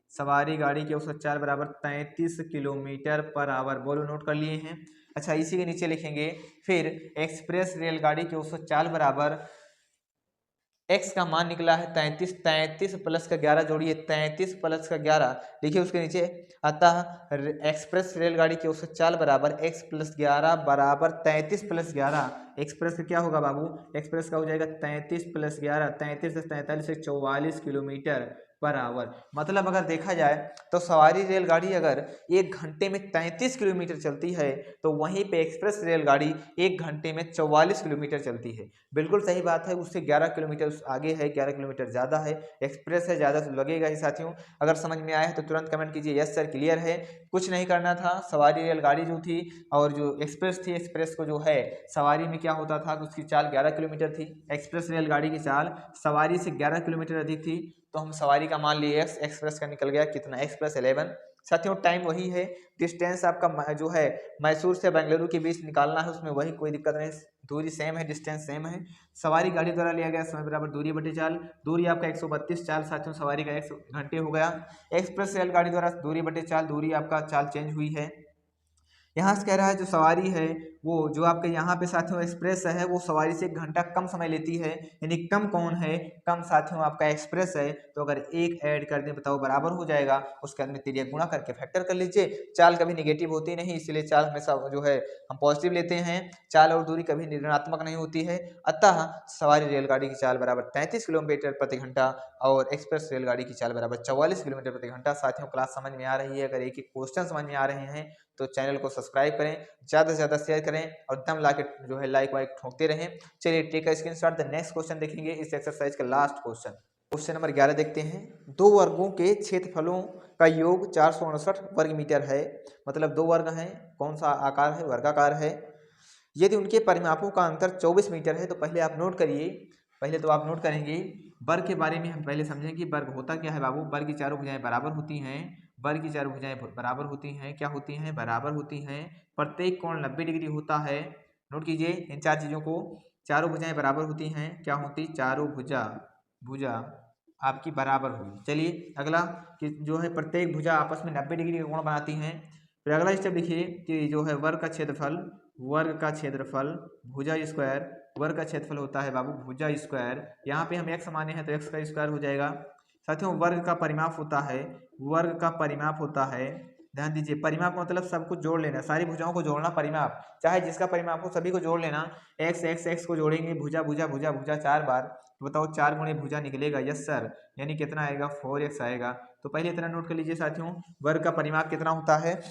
सवारी गाड़ी की औसत चाल बराबर 33 किलोमीटर पर आवर, बोलो नोट कर लिए हैं। अच्छा इसी के नीचे लिखेंगे फिर एक्सप्रेस रेलगाड़ी की औसत चाल बराबर, x का मान निकला है 33 प्लस का 11 जोड़िए 33 प्लस का 11 लिखिए उसके नीचे, अतः एक्सप्रेस रेलगाड़ी की औसत चाल बराबर x प्लस 11 बराबर 33 प्लस 11। एक्सप्रेस का क्या होगा बाबू, एक्सप्रेस का हो जाएगा 33 प्लस 11, 33 से 43 से 44 किलोमीटर पर आवर। मतलब अगर देखा जाए तो सवारी रेलगाड़ी अगर 1 घंटे में 33 किलोमीटर चलती है तो वहीं पे एक्सप्रेस रेलगाड़ी 1 घंटे में 44 किलोमीटर चलती है। बिल्कुल सही बात है, उससे 11 किलोमीटर आगे है, 11 किलोमीटर ज़्यादा है, एक्सप्रेस है ज़्यादा तो लगेगा ही। साथियों अगर समझ में आया है तो तुरंत कमेंट कीजिए यस सर क्लियर है। कुछ नहीं करना था, सवारी रेलगाड़ी जो थी और जो एक्सप्रेस थी, एक्सप्रेस को जो है सवारी में क्या होता था कि उसकी चाल 11 किलोमीटर थी, एक्सप्रेस रेलगाड़ी की चाल सवारी से 11 किलोमीटर अधिक थी, तो हम सवारी का मान लिए x, एक्सप्रेस का निकल गया कितना x प्लस 11। साथियों टाइम वही है, डिस्टेंस आपका जो है मैसूर से बेंगलुरु के बीच निकालना है, उसमें वही कोई दिक्कत नहीं, दूरी सेम है, डिस्टेंस सेम है। सवारी गाड़ी द्वारा लिया गया समय बराबर दूरी बटे चाल, दूरी आपका 132 चाल, साथियों सवारी का 1 घंटे हो गया। एक्सप्रेस रेलगाड़ी द्वारा दूरी बटे चाल, दूरी आपका चाल चेंज हुई है। यहाँ से कह रहा है जो सवारी है वो जो आपके यहाँ पे साथियों एक्सप्रेस है वो सवारी से 1 घंटा कम समय लेती है, यानी कम कौन है, कम साथियों आपका एक्सप्रेस है। तो अगर 1 ऐड कर दें बताओ बराबर हो जाएगा, उसके अंदर तिरिया गुणा करके फैक्टर कर लीजिए। चाल कभी निगेटिव होती नहीं, इसलिए चाल हमेशा जो है हम पॉजिटिव लेते हैं, चाल और दूरी कभी ऋणात्मक नहीं होती है। अतः सवारी रेलगाड़ी की चाल बराबर 33 किलोमीटर प्रति घंटा और एक्सप्रेस रेलगाड़ी की चाल बराबर 44 किलोमीटर प्रति घंटा। साथियों क्लास समझ में आ रही है, अगर एक एक क्वेश्चन समझ में आ रहे हैं तो चैनल को सब्सक्राइब करें, ज़्यादा से ज़्यादा शेयर करें और दम ला के जो है लाइक वाइक ठोकते रहें। चलिए टेक का स्क्रीनशॉट। द नेक्स्ट क्वेश्चन देखेंगे इस एक्सरसाइज का लास्ट क्वेश्चन नंबर 11 देखते हैं। दो वर्गों के क्षेत्रफलों का योग 468 वर्ग मीटर है। मतलब दो वर्ग हैं, कौन सा आकार है? वर्गाकार है। यदि उनके परिमापों का अंतर 24 मीटर है तो पहले आप नोट करिए। पहले तो आप नोट करेंगे वर्ग के बारे में। हम पहले समझेंगे वर्ग होता क्या है बाबू। वर्ग की चारों भुजाएं बराबर होती हैं। वर्ग की चारों भुजाएं बराबर होती हैं। क्या होती हैं? बराबर होती हैं। प्रत्येक कोण 90 डिग्री होता है। नोट कीजिए इन चार चीज़ों को। चारों भुजाएं बराबर होती हैं। क्या होती? चारों भुजा आपकी बराबर होगी। चलिए अगला कि जो है प्रत्येक भुजा आपस में 90 डिग्री का कोण बनाती हैं। फिर अगला स्टेप देखिए कि जो है वर्ग का क्षेत्रफल भुजा स्क्वायर। वर्ग का क्षेत्रफल होता है बाबू भुजा स्क्वायर। यहाँ पे हम x माने हैं तो x का स्क्वायर हो जाएगा। साथियों वर्ग का परिमाप होता है। ध्यान दीजिए, परिमाप मतलब सब कुछ जोड़ लेना, सारी भुजाओं को जोड़ना परिमाप। चाहे जिसका परिमाप हो सभी को जोड़ लेना। x को जोड़ेंगे भुजा 4 बार, तो बताओ 4 गुणे भुजा निकलेगा। यस सर, यानी कितना आएगा? 4x आएगा। तो पहले इतना नोट कर लीजिए साथियों, वर्ग का परिमाप कितना होता है?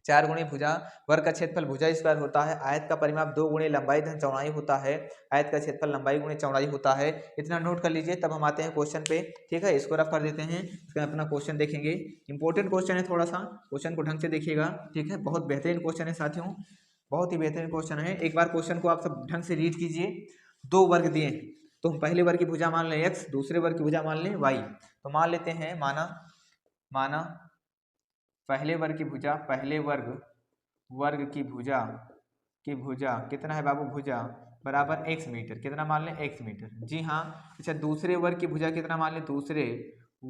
4 गुणे भुजा। वर्ग का क्षेत्रफल भुजा स्क्वायर होता है। आयत का परिमाप 2 गुणे लंबाई धन चौड़ाई होता है। आयत का क्षेत्रफल लंबाई गुणे चौड़ाई होता है। इतना नोट कर लीजिए, तब हम आते हैं क्वेश्चन पे। ठीक है, इसको रफ कर देते हैं, इसका अपना क्वेश्चन देखेंगे। इंपॉर्टेंट क्वेश्चन है, थोड़ा सा क्वेश्चन को ढंग से देखिएगा। ठीक है, बहुत बेहतरीन क्वेश्चन है साथियों, बहुत ही बेहतरीन क्वेश्चन है। एक बार क्वेश्चन को आप सब ढंग से रीड कीजिए। दो वर्ग दिए हैं तो हम पहले वर्ग की भुजा मान लें x, दूसरे वर्ग की भुजा मान लें y। तो मान लेते हैं, माना पहले वर्ग की भुजा कितना है बाबू? भुजा बराबर x मीटर। कितना मान लें? x metre. जी हाँ। अच्छा, दूसरे वर्ग की भुजा कितना मान लें? दूसरे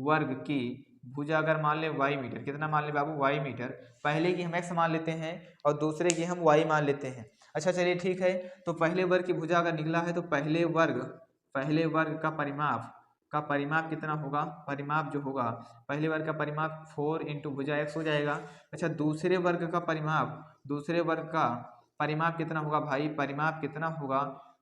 वर्ग की भुजा अगर मान लें y मीटर। कितना मान लें बाबू? y metre. पहले की हम x मान लेते हैं और दूसरे की हम y मान लेते हैं। अच्छा चलिए ठीक है, तो पहले वर्ग की भुजा अगर निकला है तो पहले वर्ग का परिमाप कितना होगा? परिमाप जो होगा, पहले वर्ग का परिमाप 4 इंटू भुजा x हो जाएगा। अच्छा, दूसरे वर्ग का परिमाप कितना होगा भाई? परिमाप कितना होगा?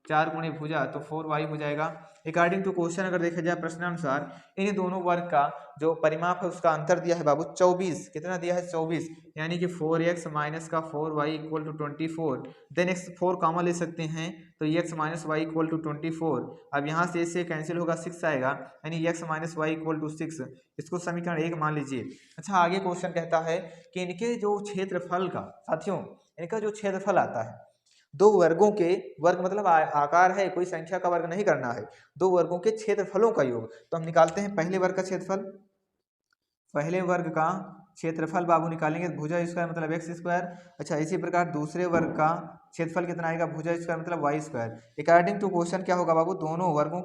4 गुणे भुजा तो 4y हो जाएगा। अकॉर्डिंग टू क्वेश्चन अगर देखा जाए प्रश्नानुसार, इन दोनों वर्ग का जो परिमाप है उसका अंतर दिया है बाबू 24। कितना दिया है? 24, यानी कि 4x माइनस का 4y equal to 24। Then x 4 common ले सकते हैं तो x minus y equal to 24। अब यहाँ से इससे कैंसिल होगा, 6 आएगा, यानी x minus y equal to 6। इसको समीकरण 1 मान लीजिए। अच्छा, आगे क्वेश्चन कहता है कि इनके जो क्षेत्रफल का, साथियों इनका जो क्षेत्रफल आता है, दो वर्गों के, वर्ग मतलब आकार है, कोई संख्या का वर्ग नहीं करना है, दो वर्गों के क्षेत्रफलों का योग। तो हम निकालते हैं पहले वर्ग का क्षेत्रफल। पहले वर्ग का क्षेत्रफल बाबू निकालेंगे भुजा स्क्वायर मतलब x स्क्वायर। अच्छा, इसी प्रकार दूसरे वर्ग का क्षेत्रफल कितना आएगा? भुजा स्क्वायर मतलब y square. According to question क्या होगा बाबू? दोनों वर्गों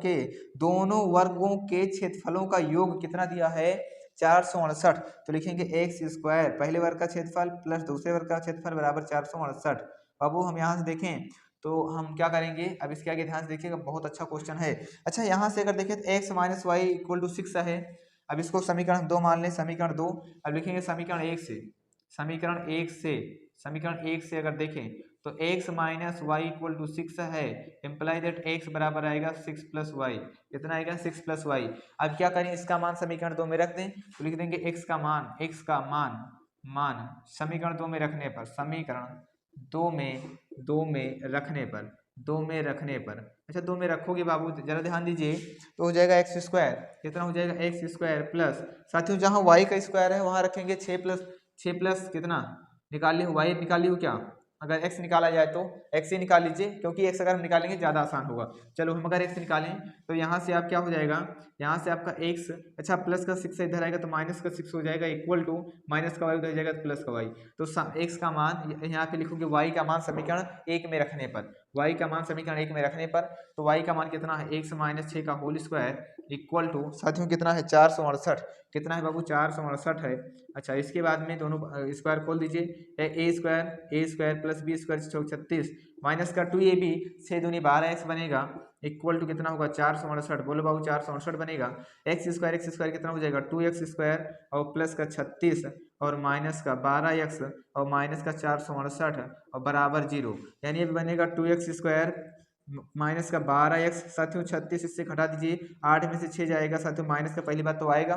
के क्षेत्रफलों का योग कितना दिया है? 468। तो लिखेंगे x स्क्वायर पहले वर्ग का क्षेत्रफल प्लस दूसरे वर्ग का क्षेत्रफल बराबर 468। बाबू हम यहाँ से देखें तो हम क्या करेंगे, अब इसके आगे ध्यान से देखिएगा, बहुत अच्छा क्वेश्चन है। अच्छा, यहाँ से अगर देखें तो x minus y equal to 6 है। अब इसको समीकरण 2 मान लें, समीकरण 2। अब लिखेंगे समीकरण 1 से अगर देखें तो x minus y equal to 6 है, इम्प्लाई दैट x बराबर आएगा 6 प्लस वाई। कितना आएगा? 6 प्लस वाई। अब क्या करें, इसका मान समीकरण 2 में रख दें तो लिख देंगे x का मान समीकरण 2 में रखने पर, समीकरण 2 में रखने पर, अच्छा 2 में रखोगे बाबू, जरा ध्यान दीजिए, तो हो जाएगा x स्क्वायर। कितना हो जाएगा? x स्क्वायर प्लस, साथियों जहां y का स्क्वायर है वहां रखेंगे 6 प्लस कितना निकाल ली हो? y निकाल ली हो क्या? अगर x निकाला जाए तो x ही निकाल लीजिए, क्योंकि x अगर हम निकालेंगे ज़्यादा आसान होगा। चलो हम अगर x निकालें तो यहाँ से आप क्या हो जाएगा, यहाँ से आपका x, अच्छा प्लस का 6 इधर आएगा तो माइनस का 6 हो जाएगा, इक्वल टू माइनस का y उधर जाएगा तो प्लस का y। तो x का मान यहाँ पे लिखोगे, y का मान समीकरण 1 में रखने पर, y का मान समीकरण 1 में रखने पर, तो y का मान कितना है? x माइनस 6 का होल स्क्वायर इक्वल टू, साथियों कितना है? 468। कितना है बाबू? 468 है। अच्छा, इसके बाद में दोनों स्क्वायर खोल दीजिए, a square plus b square 36 minus का 2ab 6 दूनी 12x बनेगा, इक्वल टू कितना होगा? 468। बोलो बाबू 468 बनेगा। x स्क्वायर कितना हो जाएगा? 2x स्क्वायर और प्लस का 36 और माइनस का 12x और माइनस का 468 और बराबर 0, यानी ये बनेगा 2x स्क्वायर माइनस का 12x। साथियों 36 इससे घटा दीजिए, 8 में से 6 जाएगा साथियों, माइनस का पहली बात तो आएगा,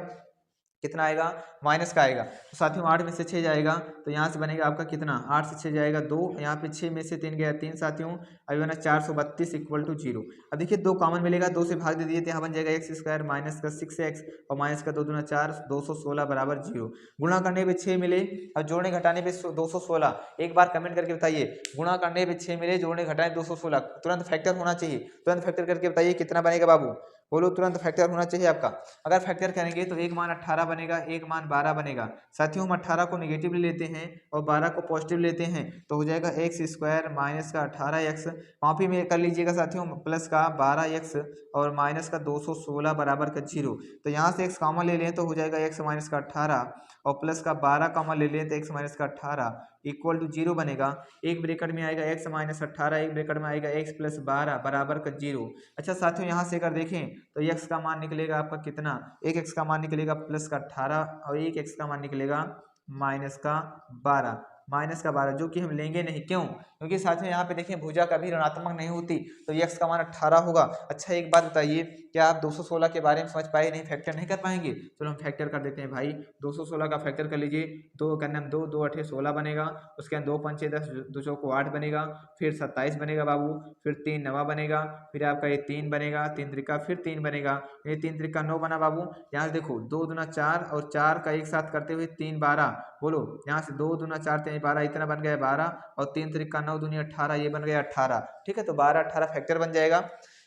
कितना आएगा, माइनस का आएगा। तो साथियों 8 में से 6 जाएगा तो यहाँ से बनेगा आपका कितना, 8 से 6 जाएगा 2, यहाँ पे 6 में से 3 गया 3 साथियों, अभी बना 432 इक्वल टू 0। अब देखिए 2 कॉमन मिलेगा, 2 से भाग दे दिए तो यहाँ बन जाएगा एक्स स्क्वायर माइनस का 6x और माइनस का 2 दूना 4, 216 बराबर 0। गुणा करने पे 6 मिले और जोड़ने घटाने पे 216। एक बार कमेंट करके बताइए, गुणा करने पे 6 मिले, जोड़ने घटाने 216, तुरंत फैक्टर होना चाहिए। तुरंत फैक्टर करके बताइए कितना बनेगा बाबू, बोलो, तुरंत फैक्टर होना चाहिए आपका। अगर फैक्टर करेंगे तो एक मान 18 बनेगा, एक मान 12 बनेगा। साथियों हम 18 को निगेटिव लेते हैं और 12 को पॉजिटिव लेते हैं तो हो जाएगा एक्स स्क्वायर माइनस का 18x, कॉपी में कर लीजिएगा साथियों, प्लस का 12x और माइनस का 216 बराबर का 0। तो यहाँ से x कॉमन ले लें तो हो जाएगा x माइनस का 18 और प्लस का 12 कॉमन ले लें तो x माइनस का 18 इक्वल टू 0 बनेगा। एक ब्रैकेट में आएगा x माइनस 18, एक ब्रैकेट में आएगा x प्लस 12 बराबर का 0। अच्छा साथियों यहाँ से अगर देखें तो x का मान निकलेगा आपका कितना, एक x का मान निकलेगा प्लस का 18 और एक x का मान निकलेगा माइनस का 12, जो कि हम लेंगे नहीं। क्यों? क्योंकि साथियों यहाँ पे देखें भुजा कभी ऋणात्मक नहीं होती तो x का मान 18 होगा। अच्छा एक बात बताइए, क्या आप 216 के बारे में समझ पाए? नहीं, फैक्टर नहीं कर पाएंगे। चलो हम फैक्टर कर देते हैं भाई, 216 का फैक्टर कर लीजिए। 2 का नाम 2, 2 8 16 बनेगा, उसके बाद 2 पंचे 10, 2 चौको 8 बनेगा, फिर 27 बनेगा बाबू, फिर 3 9 बनेगा, फिर आपका ये 3 बनेगा, 3 त्रिका फिर 3 बनेगा, ये 3 त्रिका 9 बना बाबू। यहाँ से देखो 2 दूना 4 और 4 का एक साथ करते हुए 3 12, बोलो यहाँ से 2 दूना 4 3 12, इतना बन गया 12 और 3 त्रिका 9 दूनी 18, ये बन गया 18। ठीक है, तो 12 18 फैक्टर बन जाएगा।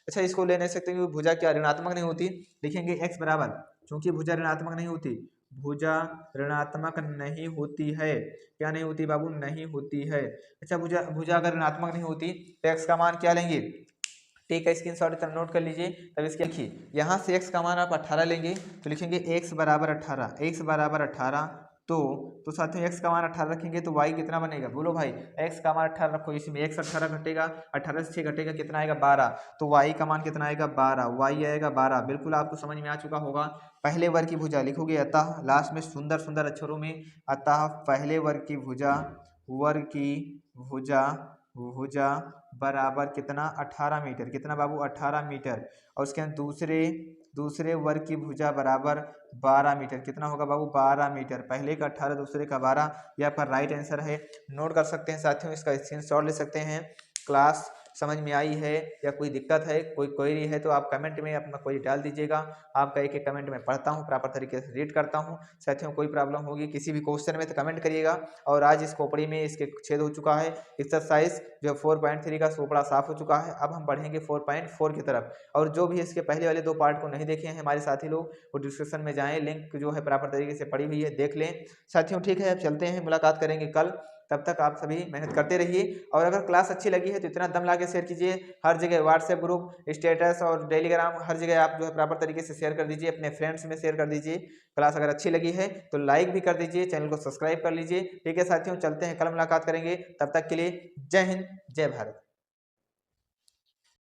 अच्छा इसको ले नहीं सकते क्योंकि भुजा क्या ऋणात्मक नहीं होती। लिखेंगे x बराबर, क्योंकि भुजा ऋणात्मक नहीं होती, भुजा ऋणात्मक नहीं होती है। क्या नहीं होती बाबू? नहीं होती है। अच्छा भुजा अगर ऋणात्मक नहीं होती तो x का मान क्या लेंगे? टेक का स्क्रीनशॉट इतना नोट कर लीजिए। तब इसके लिखिए, यहाँ से x का मान आप 18 लेंगे तो लिखेंगे x बराबर 18, x बराबर 18। तो साथियों x का मान 18 रखेंगे तो y कितना बनेगा? बोलो भाई, x का मान 18 रखो, इसमें x 18 घटेगा, 18 से 6 घटेगा, कितना आएगा? 12। तो y का मान कितना आएगा? 12, y आएगा 12। बिल्कुल आपको समझ में आ चुका होगा। पहले वर्ग की भुजा लिखोगे अतः, लास्ट में सुंदर सुंदर अक्षरों में अतः पहले वर्ग की भुजा भुजा बराबर कितना? 18 मीटर। कितना बाबू? 18 मीटर। और उसके अंदर दूसरे वर्ग की भुजा बराबर 12 मीटर। कितना होगा बाबू? 12 मीटर। पहले का 18, दूसरे का 12। ये आपका राइट आंसर है। नोट कर सकते हैं साथियों, इसका स्क्रीनशॉट ले सकते हैं। क्लास समझ में आई है या कोई दिक्कत है, कोई क्वेरी है तो आप कमेंट में अपना क्वेरी डाल दीजिएगा। आपका एक एक कमेंट में पढ़ता हूँ, प्रॉपर तरीके से रीड करता हूँ। साथियों कोई प्रॉब्लम होगी किसी भी क्वेश्चन में तो कमेंट करिएगा। और आज इस खोपड़ी में इसके छेद हो चुका है। एक्सरसाइज जो 4.3 का सोपड़ा साफ हो चुका है। अब हम बढ़ेंगे 4.4 की तरफ। और जो भी इसके पहले वाले 2 पार्ट को नहीं देखे हैं हमारे साथी लोग, वो डिस्क्रिप्शन में जाएं, लिंक जो है प्रॉपर तरीके से पड़ी हुई है, देख लें। साथियों ठीक है, अब चलते हैं, मुलाकात करेंगे कल। तब तक आप सभी मेहनत करते रहिए। और अगर क्लास अच्छी लगी है तो इतना दम लाके शेयर कीजिए। हर जगह व्हाट्सएप ग्रुप, स्टेटस और टेलीग्राम, हर जगह आप जो है प्रॉपर तरीके से शेयर कर दीजिए, अपने फ्रेंड्स में शेयर कर दीजिए। क्लास अगर अच्छी लगी है तो लाइक भी कर दीजिए, चैनल को सब्सक्राइब कर लीजिए। ठीक है साथियों, चलते हैं, कल मुलाकात करेंगे। तब तक के लिए जय हिंद, जय भारत।